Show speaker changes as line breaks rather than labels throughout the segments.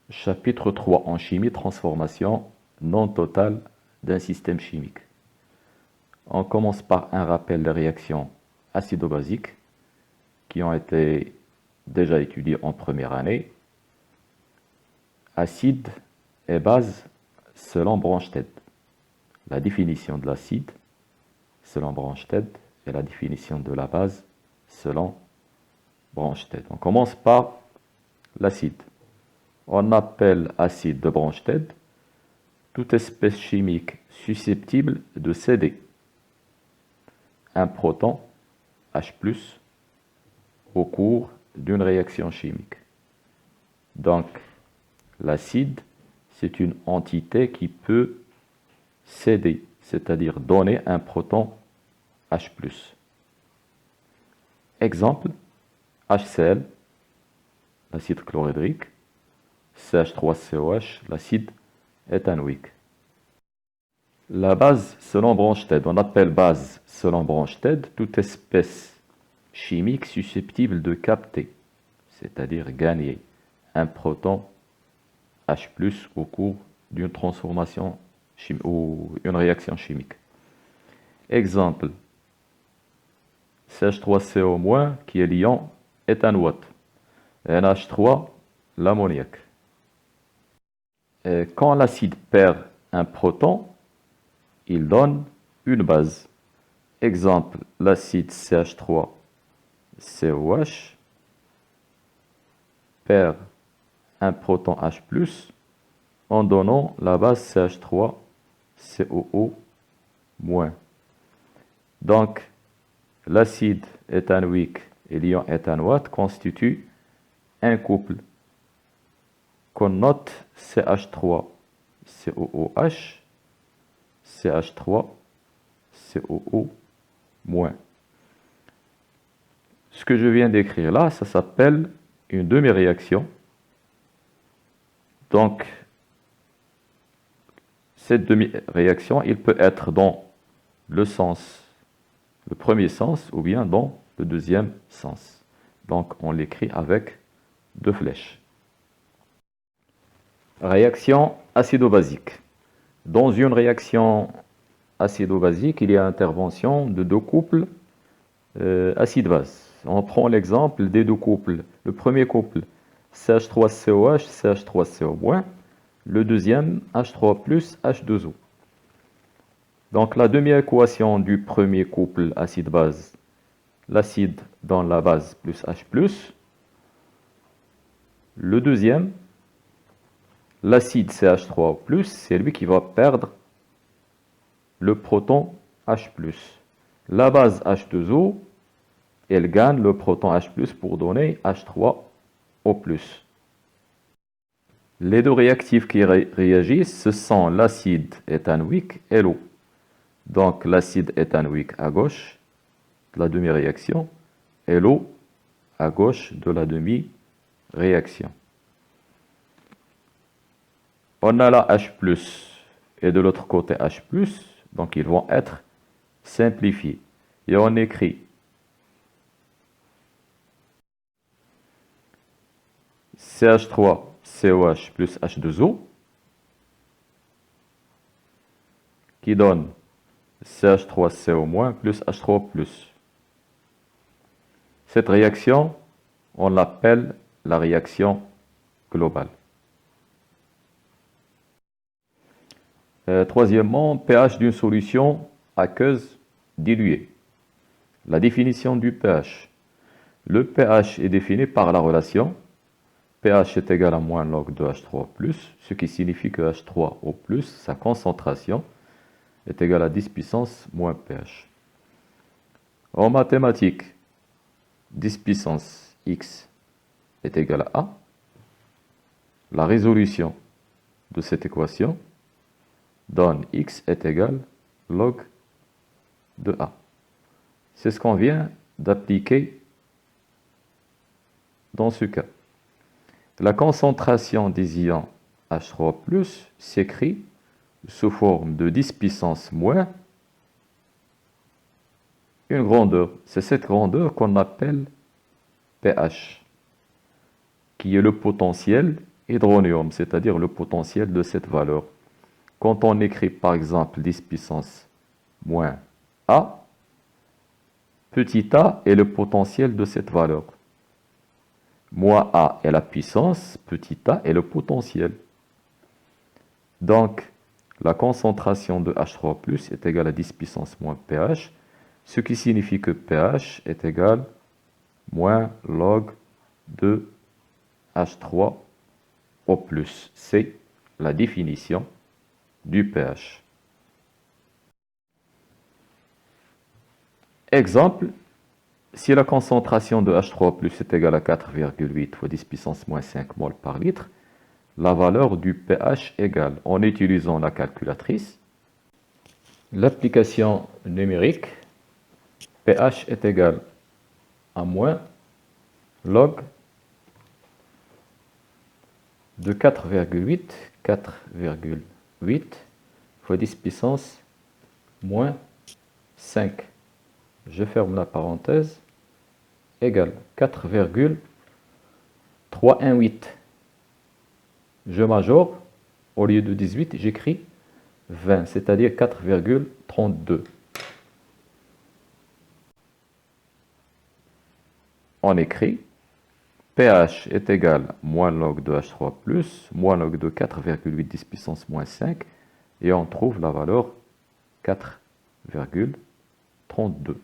Chapitre 3 en chimie, transformation non totale d'un système chimique. On commence par un rappel des réactions acido-basiques qui ont été déjà étudiées en première année. Acide et base selon Bronsted. La définition de l'acide selon Bronsted et la définition de la base selon Bronsted. On commence par l'acide. On appelle acide de Bronsted toute espèce chimique susceptible de céder un proton H+, au cours d'une réaction chimique. Donc, l'acide, c'est une entité qui peut céder, c'est-à-dire donner un proton H+. Exemple, HCl, l'acide chlorhydrique, CH3COH, l'acide éthanoïque. La base selon Bronsted, on appelle base selon Bronsted toute espèce chimique susceptible de capter, c'est-à-dire gagner un proton H+, au cours d'une transformation ou une réaction chimique. Exemple, CH3CO- qui est l'ion éthanoate, NH3, l'ammoniac. Quand l'acide perd un proton, il donne une base. Exemple, l'acide CH3COH perd un proton H+, en donnant la base CH3COO-. Donc, l'acide éthanoïque et l'ion éthanoate constituent un couple qu'on note CH3COOH, CH3COO-. Ce que je viens d'écrire là, ça s'appelle une demi-réaction. Donc, cette demi-réaction, il peut être dans le premier sens, ou bien dans le deuxième sens. Donc, on l'écrit avec deux flèches. Réaction acido-basique. Dans une réaction acido-basique, il y a intervention de deux couples acide-base. On prend l'exemple des deux couples. Le premier couple, CH3COH, CH3CO-. Le deuxième, H3+, H2O. Donc la demi-équation du premier couple acide-base, l'acide dans la base plus H+. Le deuxième, l'acide CH3+, c'est lui qui va perdre le proton H+. La base H2O, elle gagne le proton H+, pour donner H3O+. Les deux réactifs qui réagissent, ce sont l'acide éthanoïque et l'eau. Donc l'acide éthanoïque à gauche de la demi-réaction et l'eau à gauche de la demi-réaction. On a là H+, et de l'autre côté H+, donc ils vont être simplifiés. Et on écrit CH3COH plus H2O qui donne CH3CO- plus H3O+. Cette réaction, on l'appelle la réaction globale. Troisièmement, pH d'une solution aqueuse diluée. La définition du pH. Le pH est défini par la relation pH est égal à moins log de H3+, ce qui signifie que H3O+, sa concentration, est égale à 10 puissance moins pH. En mathématiques, 10 puissance x est égal à A. La résolution de cette équation donne x est égal log de A. C'est ce qu'on vient d'appliquer dans ce cas. La concentration des ions H3+, s'écrit sous forme de 10 puissance moins une grandeur. C'est cette grandeur qu'on appelle pH, qui est le potentiel hydronium, c'est-à-dire le potentiel de cette valeur. Quand on écrit par exemple 10 puissance moins A, petit a est le potentiel de cette valeur. Moins A est la puissance, petit a est le potentiel. Donc, la concentration de H3+ est égale à 10 puissance moins pH, ce qui signifie que pH est égal moins log de H3O+. C'est la définition du pH. Exemple, si la concentration de H3+ est égale à 4,8 fois 10 puissance moins 5 mol par litre, la valeur du pH égale, en utilisant la calculatrice, l'application numérique, pH est égal à moins log de 4,8 fois 10 puissance moins 5. Je ferme la parenthèse, égale 4,318. Je majore, au lieu de 18, j'écris 20, c'est-à-dire 4,32. On écrit pH est égal moins log de H3+, moins log de 4,8 10 puissance moins 5, et on trouve la valeur 4,32.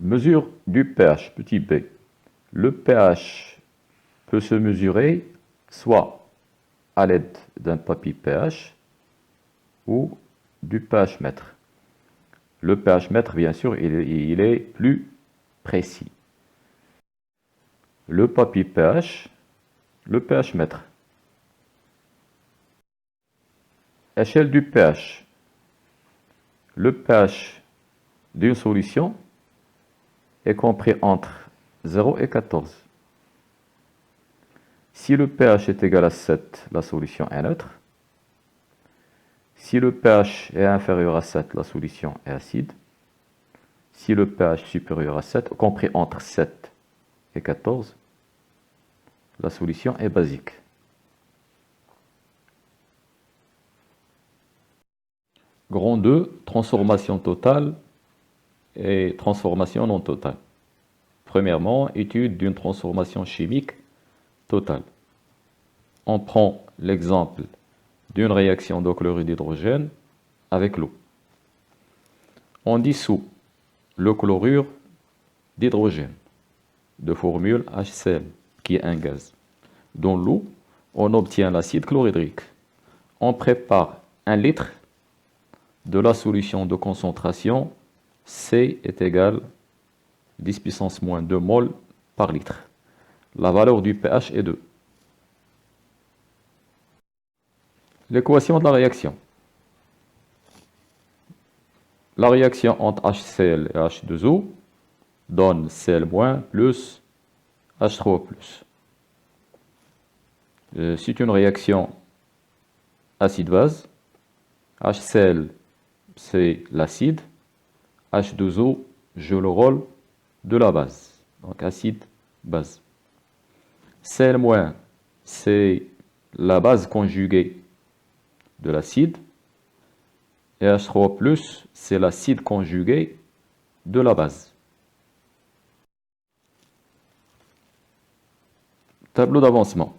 Mesure du pH, petit b. Le pH peut se mesurer soit à l'aide d'un papier pH ou du pH mètre. Le pH mètre, bien sûr, il est plus précis. Le papier pH, le pH mètre. Échelle du pH. Le pH d'une solution est compris entre 0 et 14. Si le pH est égal à 7, la solution est neutre. Si le pH est inférieur à 7, la solution est acide. Si le pH est supérieur à 7, compris entre 7 et 14, la solution est basique. Grand 2, transformation totale et transformation non totale. Premièrement, étude d'une transformation chimique totale. On prend l'exemple d'une réaction de chlorure d'hydrogène avec l'eau. On dissout le chlorure d'hydrogène de formule HCl, qui est un gaz. Dans l'eau, on obtient l'acide chlorhydrique. On prépare 1 litre de la solution de concentration C est égal 10 puissance moins 2 mol par litre. La valeur du pH est 2. L'équation de la réaction. La réaction entre HCl et H2O donne Cl- plus H3O+. C'est une réaction acide-base. HCl, c'est l'acide. H2O joue le rôle de la base. Donc acide-base. Cl-, c'est la base conjuguée de l'acide. Et H3O+, c'est l'acide conjugué de la base. Tableau d'avancement.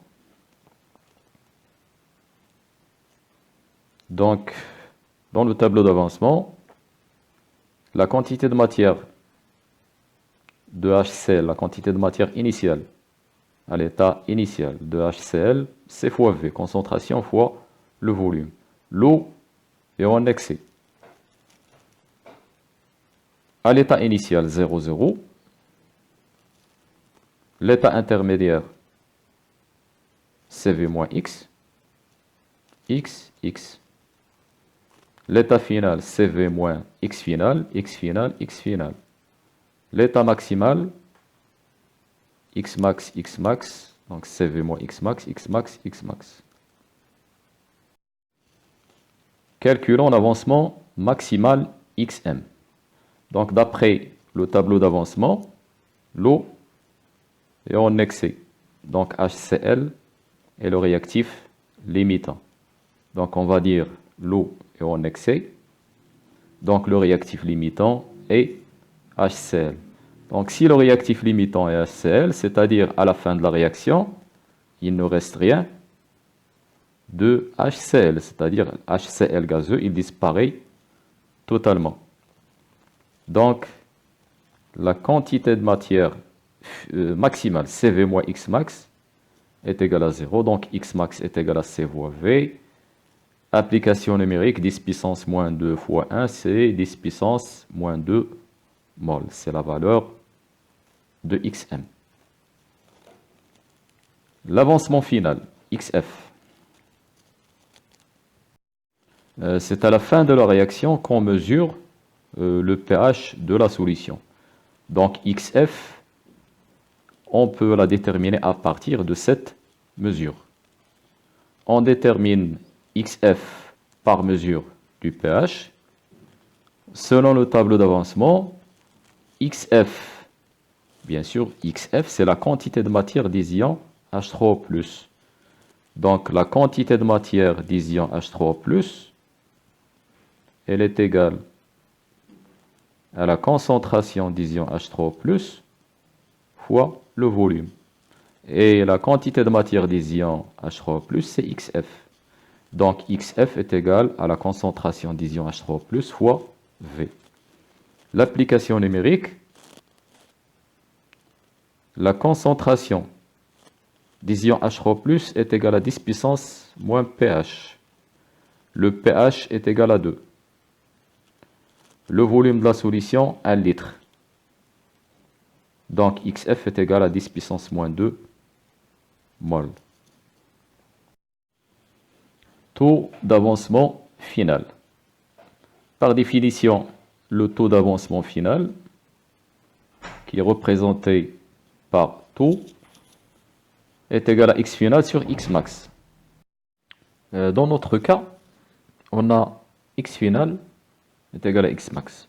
Donc, dans le tableau d'avancement, la quantité de matière de HCl, la quantité de matière initiale, à l'état initial de HCl, c'est fois V, concentration fois le volume. L'eau est en excès. À l'état initial 0, 0. L'état intermédiaire CV moins X, X, X. L'état final CV moins X final, X final, X final. L'état maximal X max, X max, donc CV moins X max, X max, X max. Calculons l'avancement maximal XM. Donc d'après le tableau d'avancement, l'eau est en excès. Donc HCl est le réactif limitant. Donc on va dire l'eau est en excès. Donc le réactif limitant est HCl. Donc si le réactif limitant est HCl, c'est-à-dire à la fin de la réaction, il ne reste rien de HCl, c'est-à-dire HCl gazeux, il disparaît totalement. Donc la quantité de matière maximale, CV moins Xmax, est égale à 0. Donc Xmax est égal à C fois V. Application numérique, 10 puissance moins 2 fois 1, c'est 10 puissance moins 2 mol. C'est la valeur de Xm. L'avancement final, Xf. C'est à la fin de la réaction qu'on mesure le pH de la solution. Donc Xf, on peut la déterminer à partir de cette mesure. On détermine Xf par mesure du pH. Selon le tableau d'avancement, Xf, bien sûr, Xf, c'est la quantité de matière des ions H3O+. Donc la quantité de matière des ions H3O+, elle est égale à la concentration des ions H3O+, fois le volume. Et la quantité de matière des ions H3O+, c'est Xf. Donc Xf est égal à la concentration des ions H3O+, fois V. L'application numérique, la concentration des ions H3O+, est égale à 10 puissance moins pH. Le pH est égal à 2. Le volume de la solution, 1 litre. Donc Xf est égal à 10 puissance moins 2 mol. Taux d'avancement final. Par définition, le taux d'avancement final, qui est représenté par taux, est égal à x final sur x max. Dans notre cas, on a x final est égal à x max.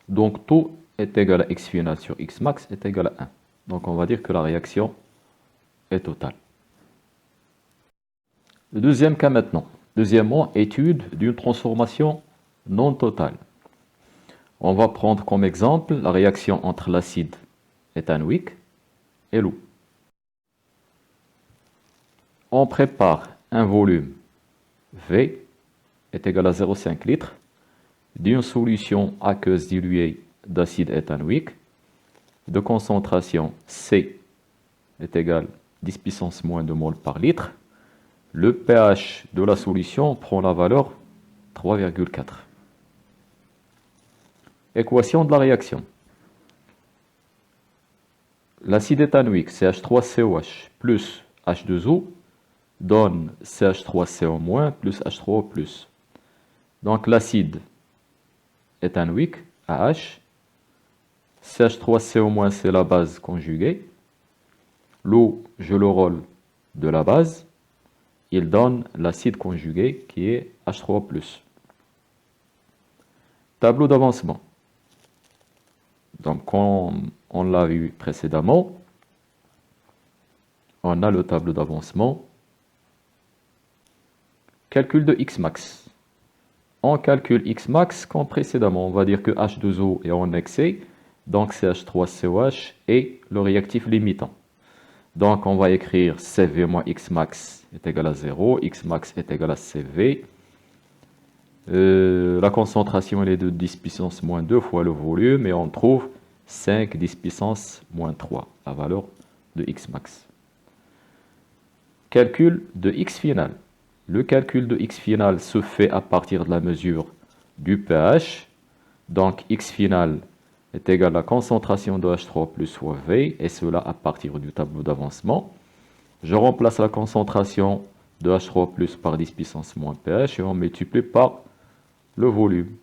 Donc taux est égal à x final sur x max est égal à 1. Donc on va dire que la réaction est totale. Le deuxième cas maintenant. Deuxièmement, étude d'une transformation non totale. On va prendre comme exemple la réaction entre l'acide éthanoïque et l'eau. On prépare un volume V est égal à 0,5 litres d'une solution aqueuse diluée d'acide éthanoïque de concentration C est égal à 10 puissance moins 2 mol par litre. Le pH de la solution prend la valeur 3,4. Équation de la réaction. L'acide éthanoïque CH3COH plus H2O donne CH3CO- plus H3O+. Donc l'acide éthanoïque, AH, CH3CO- c'est la base conjuguée. L'eau joue le rôle de la base. Il donne l'acide conjugué qui est H3O+. Tableau d'avancement. Donc, comme on l'a vu précédemment, on a le tableau d'avancement. Calcul de Xmax. On calcule Xmax comme précédemment. On va dire que H2O est en excès, donc CH3COH est le réactif limitant. Donc, on va écrire CV moins Xmax est égal à 0, Xmax est égal à CV. La concentration elle est de 10 puissance moins 2 fois le volume et on trouve 5 10 puissance moins 3, la valeur de Xmax. Calcul de X final. Le calcul de X final se fait à partir de la mesure du pH. Donc X final est égal à la concentration de H3 plus fois V, et cela à partir du tableau d'avancement. Je remplace la concentration de H3 plus par 10 puissance moins pH et on multiplie par le volume.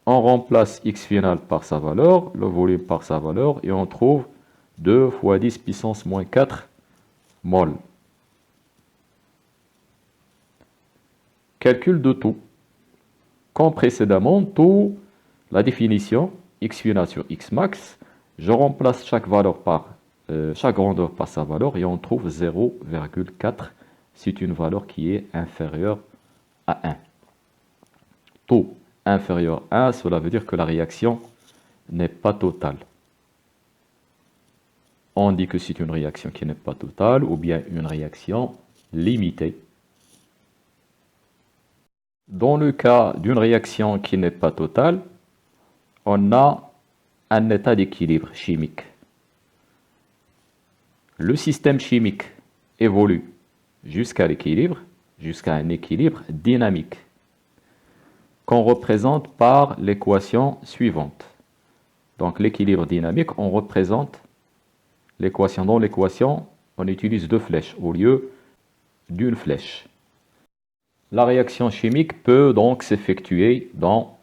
On remplace X final par sa valeur, le volume par sa valeur, et on trouve 2 fois 10 puissance moins 4 mol. Calcul de taux. Comme précédemment, taux, la définition, X final sur X max, je remplace chaque valeur par chaque grandeur par sa valeur et on trouve 0,4. C'est une valeur qui est inférieure à 1. Taux inférieur à 1, cela veut dire que la réaction n'est pas totale. On dit que c'est une réaction qui n'est pas totale ou bien une réaction limitée. Dans le cas d'une réaction qui n'est pas totale, on a un état d'équilibre chimique. Le système chimique évolue jusqu'à l'équilibre, jusqu'à un équilibre dynamique, qu'on représente par l'équation suivante. Donc l'équilibre dynamique, on représente l'équation. Dans l'équation, on utilise deux flèches au lieu d'une flèche. La réaction chimique peut donc s'effectuer dans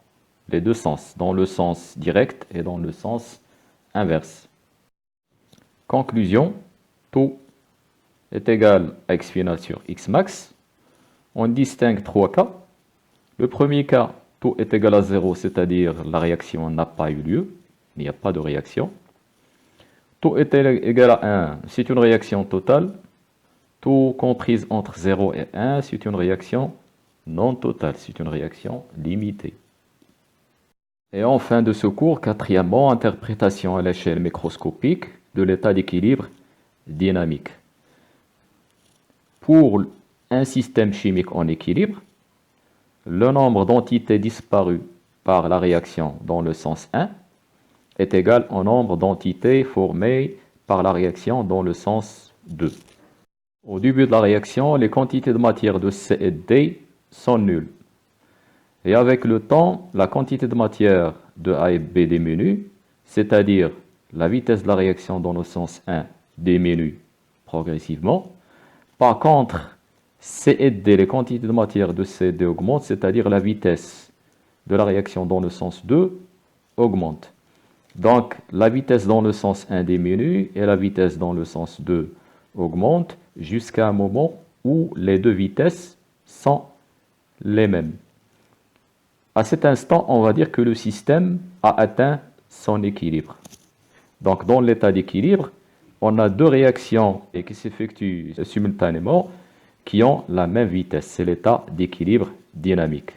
les deux sens, dans le sens direct et dans le sens inverse. Conclusion, taux est égal à x final sur x max. On distingue trois cas. Le premier cas, taux est égal à 0, c'est-à-dire la réaction n'a pas eu lieu, il n'y a pas de réaction. Taux est égal à 1, c'est une réaction totale. Taux comprise entre 0 et 1, c'est une réaction non totale, c'est une réaction limitée. Et en fin de ce cours, quatrièmement, interprétation à l'échelle microscopique de l'état d'équilibre dynamique. Pour un système chimique en équilibre, le nombre d'entités disparues par la réaction dans le sens 1 est égal au nombre d'entités formées par la réaction dans le sens 2. Au début de la réaction, les quantités de matière de C et D sont nulles. Et avec le temps, la quantité de matière de A et B diminue, c'est-à-dire la vitesse de la réaction dans le sens 1 diminue progressivement. Par contre, C et D, les quantités de matière de C et D augmentent, c'est-à-dire la vitesse de la réaction dans le sens 2 augmente. Donc, la vitesse dans le sens 1 diminue et la vitesse dans le sens 2 augmente jusqu'à un moment où les deux vitesses sont les mêmes. À cet instant, on va dire que le système a atteint son équilibre. Donc, dans l'état d'équilibre, on a deux réactions qui s'effectuent simultanément qui ont la même vitesse. C'est l'état d'équilibre dynamique.